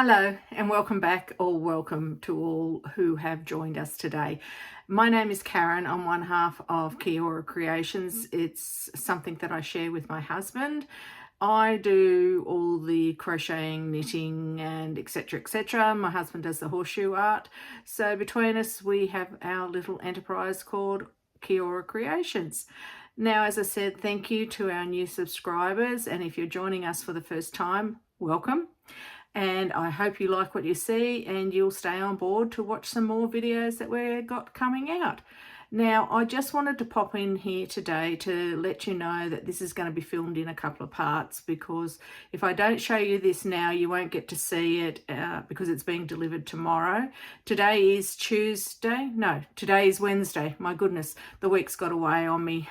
Hello and welcome back, or welcome to all who have joined us today. My name is Karen. I'm one half of Kiora Creations. It's something that I share with my husband. I do all the crocheting, knitting and etc. etc. My husband does the horseshoe art. So between us we have our little enterprise called Kiora Creations. Now, as I said, thank you to our new subscribers, and if you're joining us for the first time, welcome. And I hope you like what you see and you'll stay on board to watch some more videos that we've got coming out. Now, I just wanted to pop in here today to let you know that this is going to be filmed in a couple of parts, because if I don't show you this now, you won't get to see it because it's being delivered tomorrow. Today is Tuesday. No, today is Wednesday. My goodness, the week's got away on me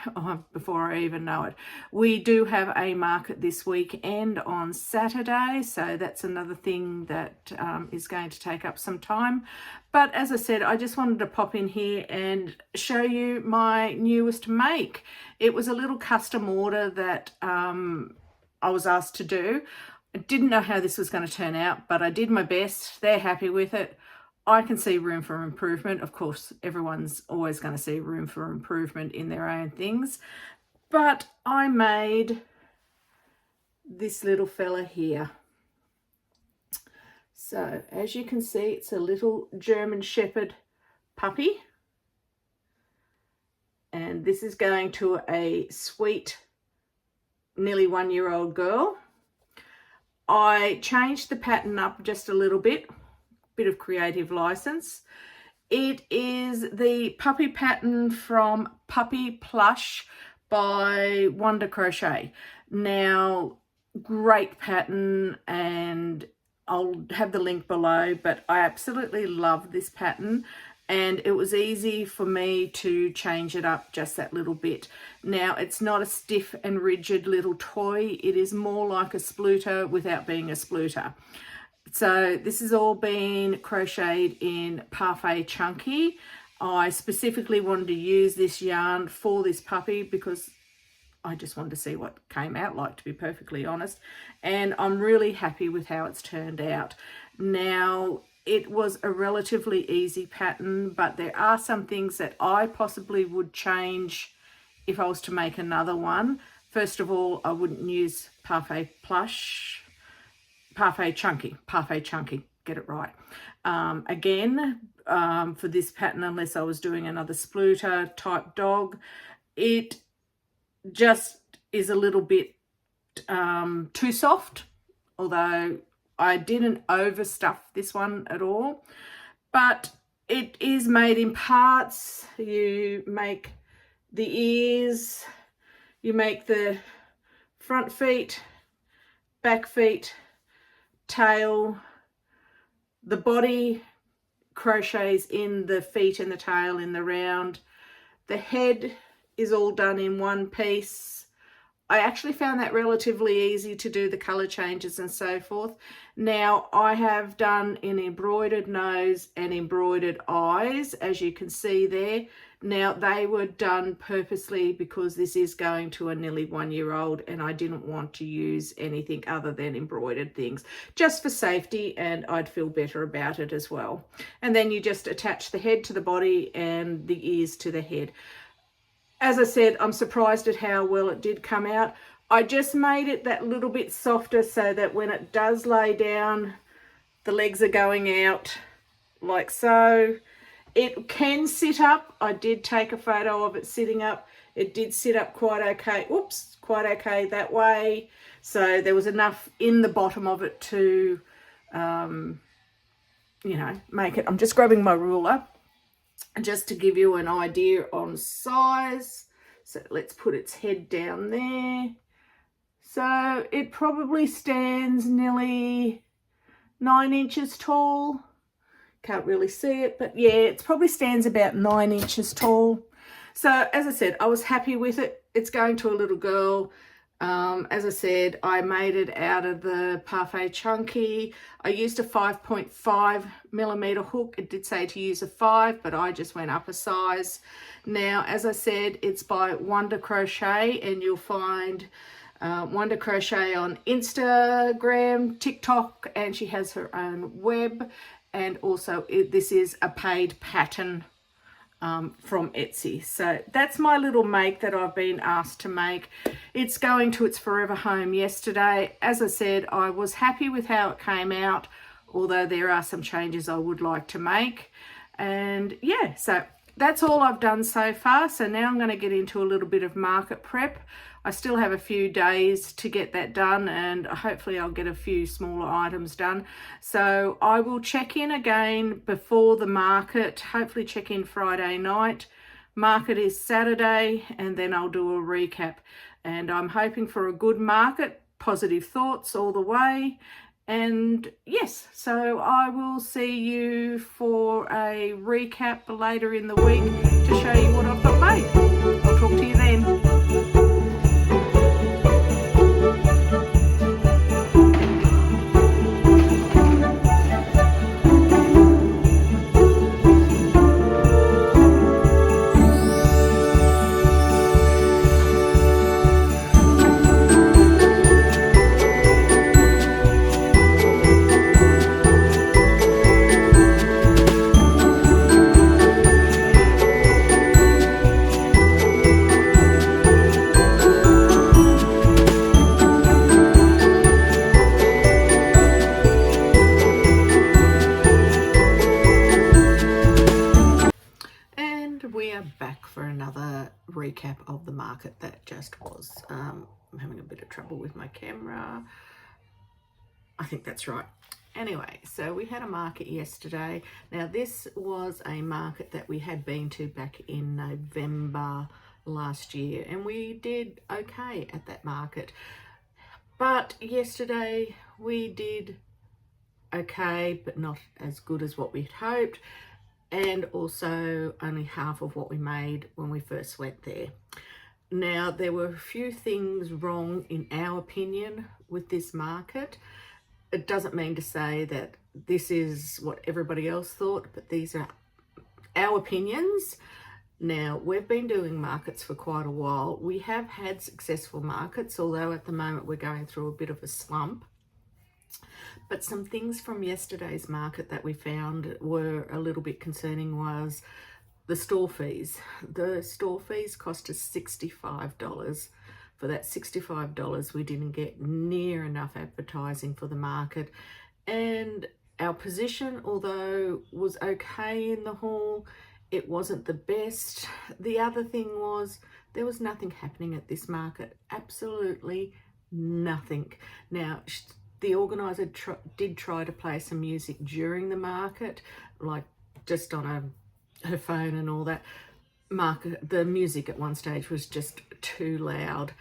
before I even know it. We do have a market this weekend on Saturday, so that's another thing that is going to take up some time. But as I said, I just wanted to pop in here and show you my newest make. It was a little custom order that I was asked to do. I didn't know how this was going to turn out, but I did my best. They're happy with it. I can see room for improvement. Of course, everyone's always going to see room for improvement in their own things. But I made this little fella here. So as you can see, it's a little German Shepherd puppy. And this is going to a sweet, nearly 1-year-old girl. I changed the pattern up just a little bit of creative license. It is the puppy pattern from Puppy Plush by Wonder Crochet. Now, great pattern, and I'll have the link below, but I absolutely love this pattern, and it was easy for me to change it up just that little bit. Now, it's not a stiff and rigid little toy. It is more like a spluter without being a spluter. So this has all been crocheted in Parfait Chunky. I specifically wanted to use this yarn for this puppy because I just wanted to see what came out like, to be perfectly honest. And I'm really happy with how it's turned out. Now, it was a relatively easy pattern, but there are some things that I possibly would change if I was to make another one. First of all, I wouldn't use Parfait Plush, Parfait Chunky, get it right. For this pattern, unless I was doing another spluter type dog, it just is a little bit too soft, although I didn't overstuff this one at all. But it is made in parts. You make the ears, you make the front feet, back feet, tail, the body crochets in the feet and the tail in the round. The head is all done in one piece. I actually found that relatively easy to do the color changes and so forth. Now, I have done an embroidered nose and embroidered eyes, as you can see there. Now, they were done purposely because this is going to a nearly 1-year-old, and I didn't want to use anything other than embroidered things, just for safety, and I'd feel better about it as well. And then you just attach the head to the body and the ears to the head. As I said, I'm surprised at how well it did come out. I just made it that little bit softer so that when it does lay down, the legs are going out like so. It can sit up. I did take a photo of it sitting up. It did sit up quite okay. Oops, quite okay that way. So there was enough in the bottom of it to, make it. I'm just grabbing my ruler just to give you an idea on size. So let's put its head down there. So it probably stands nearly 9 inches tall. Can't really see it, but yeah, it probably stands about 9 inches tall. So as I said, I was happy with it. It's going to a little girl. As I said, I made it out of the Parfait Chunky. I used a 5.5mm hook. It did say to use a 5, but I just went up a size. Now, as I said, it's by Wonder Crochet, and you'll find Wonder Crochet on Instagram, TikTok, and she has her own web. And also this is a paid pattern from Etsy. So that's my little make that I've been asked to make. It's going to its forever home yesterday. As I said, I was happy with how it came out, although there are some changes I would like to make. And yeah, so that's all I've done so far. So now I'm going to get into a little bit of market prep. I still have a few days to get that done, and hopefully I'll get a few smaller items done. So I will check in again before the market, hopefully check in Friday night. Market is Saturday, and then I'll do a recap. And I'm hoping for a good market, positive thoughts all the way. And yes, so I will see you for a recap later in the week to show you what I've got made. I'll talk to you then. We are back for another recap of the market that just was. I'm having a bit of trouble with my camera. I think that's right. Anyway, so we had a market yesterday. Now this was a market that we had been to back in November last year, and we did okay at that market. But yesterday we did okay, but not as good as what we'd hoped, and also only half of what we made when we first went there. Now, there were a few things wrong in our opinion with this market. It doesn't mean to say that this is what everybody else thought, but these are our opinions. Now, we've been doing markets for quite a while. We have had successful markets, although at the moment we're going through a bit of a slump. But some things from yesterday's market that we found were a little bit concerning was the store fees. The store fees cost us $65. For that $65, we didn't get near enough advertising for the market. And our position, although was okay in the haul, it wasn't the best. The other thing was there was nothing happening at this market. Absolutely nothing. Now, the organiser did try to play some music during the market, like just on her phone and all that. The music at one stage was just too loud,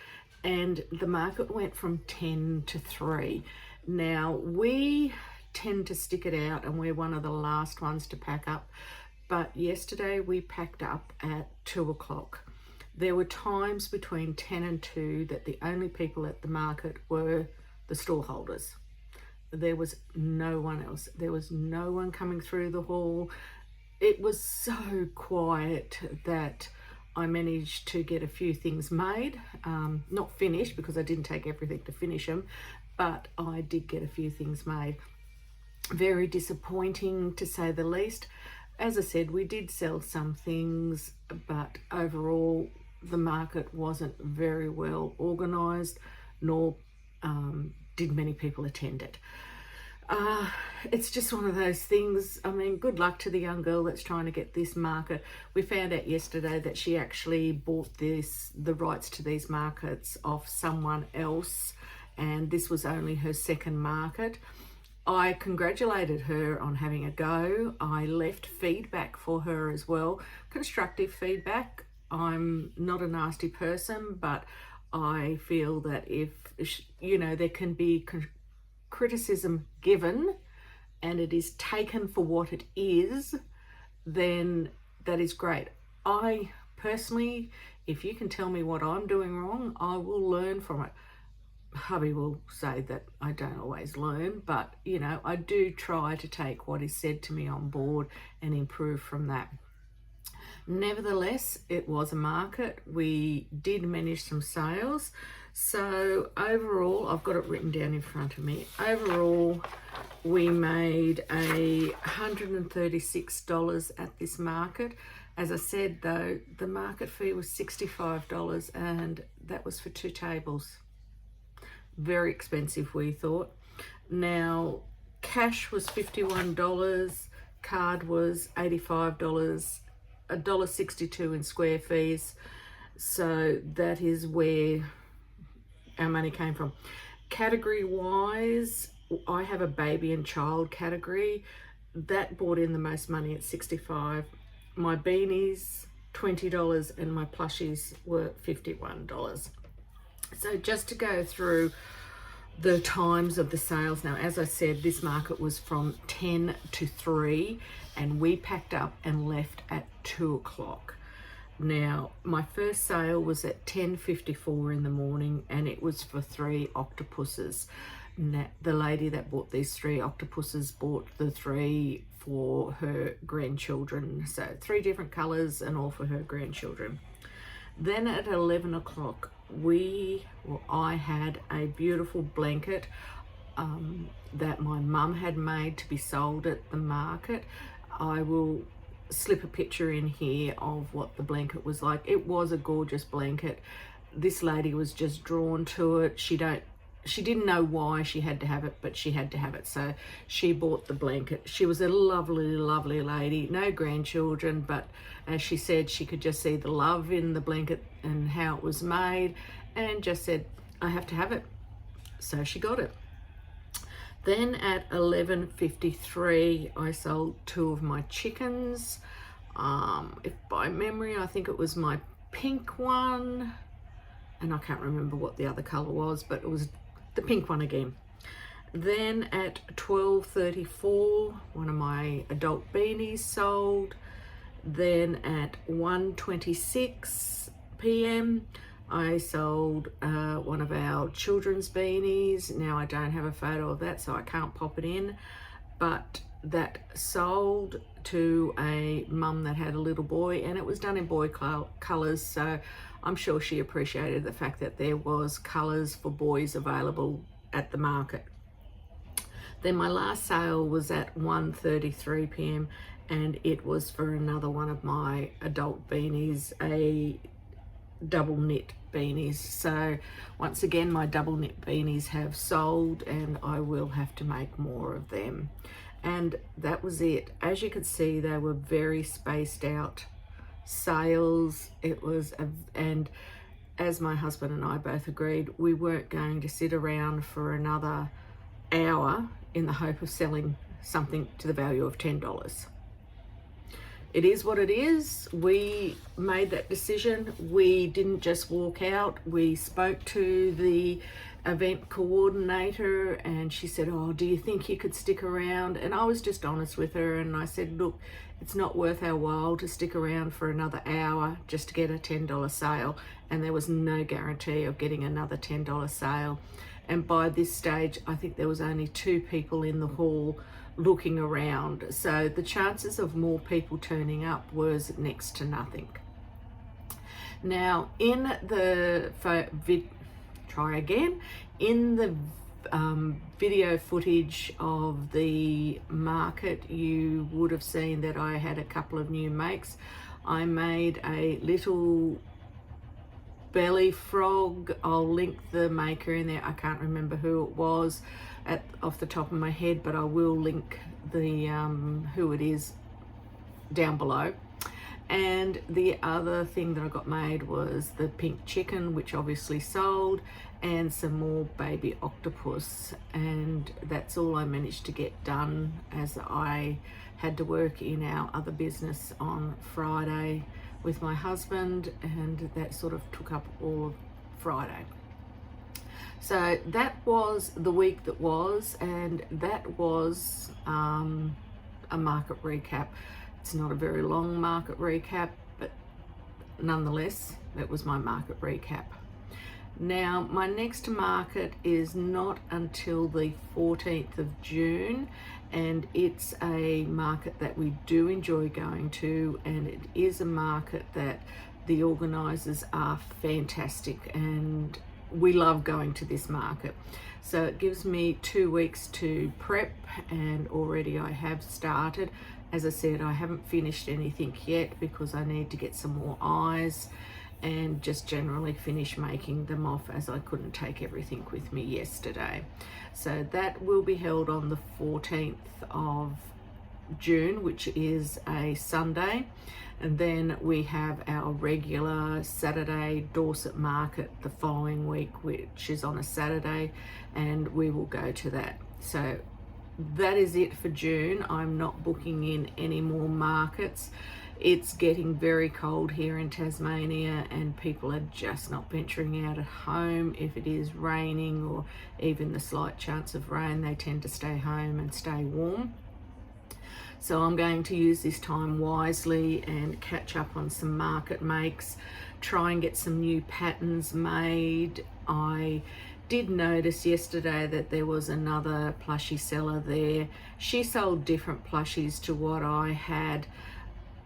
and the market went from 10 to 3. Now, we tend to stick it out, and we're one of the last ones to pack up. But yesterday we packed up at 2 o'clock. There were times between 10 and 2 that the only people at the market were the stall holders. There was no one else. There was no one coming through the hall. It was so quiet that I managed to get a few things made. Not finished, because I didn't take everything to finish them, but I did get a few things made. Very disappointing, to say the least. As I said, we did sell some things, but overall the market wasn't very well organised, nor did many people attend it. It's just one of those things. I mean, good luck to the young girl that's trying to get this market. We found out yesterday that she actually bought the rights to these markets off someone else, and this was only her second market. I congratulated her on having a go. I left feedback for her as well, constructive feedback. I'm not a nasty person, but I feel that if, there can be criticism given and it is taken for what it is, then that is great. I personally, if you can tell me what I'm doing wrong, I will learn from it. Hubby will say that I don't always learn, but I do try to take what is said to me on board and improve from that. Nevertheless, it was a market. We did manage some sales. So overall, I've got it written down in front of me. Overall, we made $136 at this market. As I said though, the market fee was $65 and that was for 2 tables. Very expensive, we thought. Now, cash was $51, card was $85, $1.62 in square fees. So that is where our money came from. Category wise, I have a baby and child category. That brought in the most money at $65. My beanies, $20, and my plushies were $51. So just to go through the times of the sales now, as I said, this market was from 10 to 3 and we packed up and left at 2 o'clock. Now, my first sale was at 10:54 in the morning and it was for 3 octopuses. Now, the lady that bought these 3 octopuses bought the 3 for her grandchildren. So 3 different colors and all for her grandchildren. Then at 11 o'clock, I had a beautiful blanket that my mum had made to be sold at the market. I will slip a picture in here of what the blanket was like. It was a gorgeous blanket. This lady was just drawn to it. She didn't know why she had to have it, but she had to have it, so she bought the blanket. She was a lovely lady, no grandchildren, but as she said, she could just see the love in the blanket and how it was made, and just said, I have to have it. So she got it. Then at 11:53, I sold 2 of my chickens. If by memory, I think it was my pink one, and I can't remember what the other color was, but it was the pink one again. Then at 12:34, one of my adult beanies sold. Then at 1:26 p.m. I sold one of our children's beanies. Now I don't have a photo of that, so I can't pop it in, but that sold to a mum that had a little boy, and it was done in boy colours, so I'm sure she appreciated the fact that there was colours for boys available at the market. Then my last sale was at 1:33 p.m. and it was for another one of my adult beanies, a double knit beanies. So once again, my double knit beanies have sold and I will have to make more of them. And that was it. As you could see, they were very spaced out sales. And as my husband and I both agreed, we weren't going to sit around for another hour in the hope of selling something to the value of $10. It is what it is. We made that decision. We didn't just walk out. We spoke to the event coordinator and she said, oh, do you think you could stick around? And I was just honest with her and I said, look, it's not worth our while to stick around for another hour just to get a $10 sale. And there was no guarantee of getting another $10 sale. And by this stage, I think there was only 2 people in the hall looking around. So the chances of more people turning up was next to nothing. Now, in the video footage of the market, you would have seen that I had a couple of new makes. I made a little belly frog. I'll link the maker in there. I can't remember who it was off the top of my head, but I will link the who it is down below. And the other thing that I got made was the pink chicken, which obviously sold, and some more baby octopus. And that's all I managed to get done, as I had to work in our other business on Friday with my husband, and that sort of took up all of Friday. So that was the week that was, and that was a market recap. It's not a very long market recap, but nonetheless, that was my market recap. Now, my next market is not until the 14th of June, and it's a market that we do enjoy going to, and it is a market that the organisers are fantastic, and we love going to this market. So it gives me 2 weeks to prep, and already I have started. As I said, I haven't finished anything yet because I need to get some more eyes and just generally finish making them off, as I couldn't take everything with me yesterday. So that will be held on the 14th of June, which is a Sunday. And then we have our regular Saturday Dorset market the following week, which is on a Saturday, and we will go to that. So that is it for June. I'm not booking in any more markets. It's getting very cold here in Tasmania, and people are just not venturing out at home. If it is raining or even the slight chance of rain, they tend to stay home and stay warm. So I'm going to use this time wisely and catch up on some market makes, try and get some new patterns made. I did notice yesterday that there was another plushie seller there. She sold different plushies to what I had.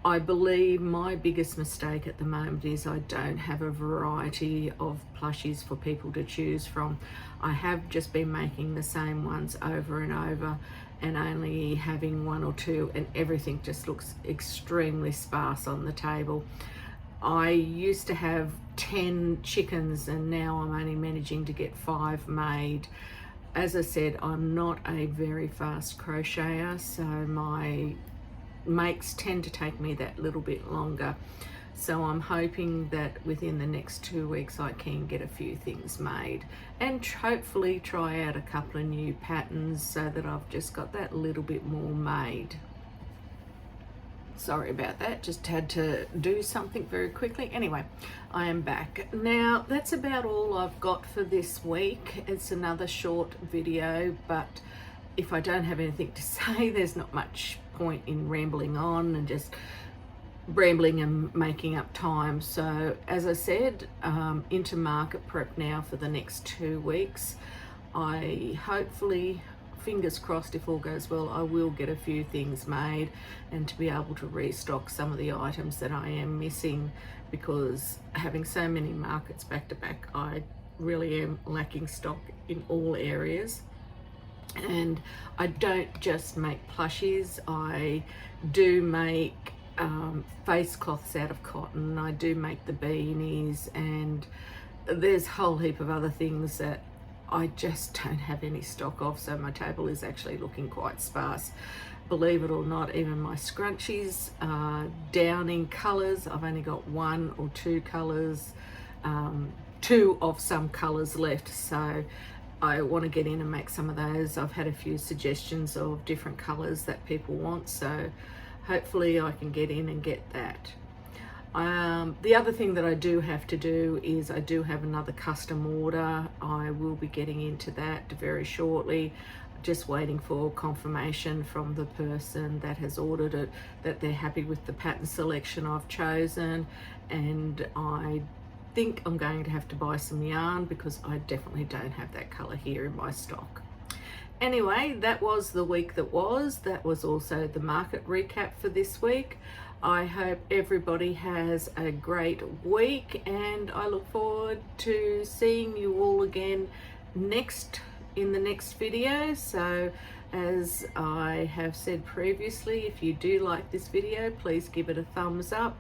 I believe my biggest mistake at the moment is I don't have a variety of plushies for people to choose from. I have just been making the same ones over and over and only having one or two, and everything just looks extremely sparse on the table. I used to have 10 chickens and now I'm only managing to get 5 made. As I said, I'm not a very fast crocheter, so my makes tend to take me that little bit longer. So I'm hoping that within the next 2 weeks I can get a few things made and hopefully try out a couple of new patterns so that I've just got that little bit more made. Sorry about that, just had to do something very quickly. Anyway, I am back. Now, that's about all I've got for this week. It's another short video, but if I don't have anything to say, there's not much point in rambling on and just rambling and making up time. So as I said, into market prep now for the next 2 weeks. I hopefully, fingers crossed, if all goes well, I will get a few things made and to be able to restock some of the items that I am missing, because having so many markets back to back, I really am lacking stock in all areas. And I don't just make plushies, I do make face cloths out of cotton, I do make the beanies, and there's a whole heap of other things that I just don't have any stock of, so my table is actually looking quite sparse. Believe it or not, even my scrunchies are down in colours. I've only got 1 or 2 colours, 2 of some colours left, so I want to get in and make some of those. I've had a few suggestions of different colours that people want, so hopefully I can get in and get that. The other thing that I do have to do is I do have another custom order. I will be getting into that very shortly. Just waiting for confirmation from the person that has ordered it that they're happy with the pattern selection I've chosen, and I think I'm going to have to buy some yarn because I definitely don't have that colour here in my stock. Anyway, that was the week that was. That was also the market recap for this week. I hope everybody has a great week, and I look forward to seeing you all again in the next video. So as I have said previously, if you do like this video, please give it a thumbs up.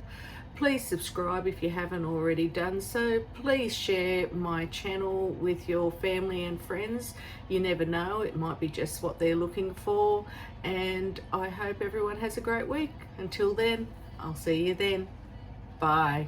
Please subscribe if you haven't already done so. Please share my channel with your family and friends. You never know, it might be just what they're looking for. And I hope everyone has a great week. Until then, I'll see you then. Bye.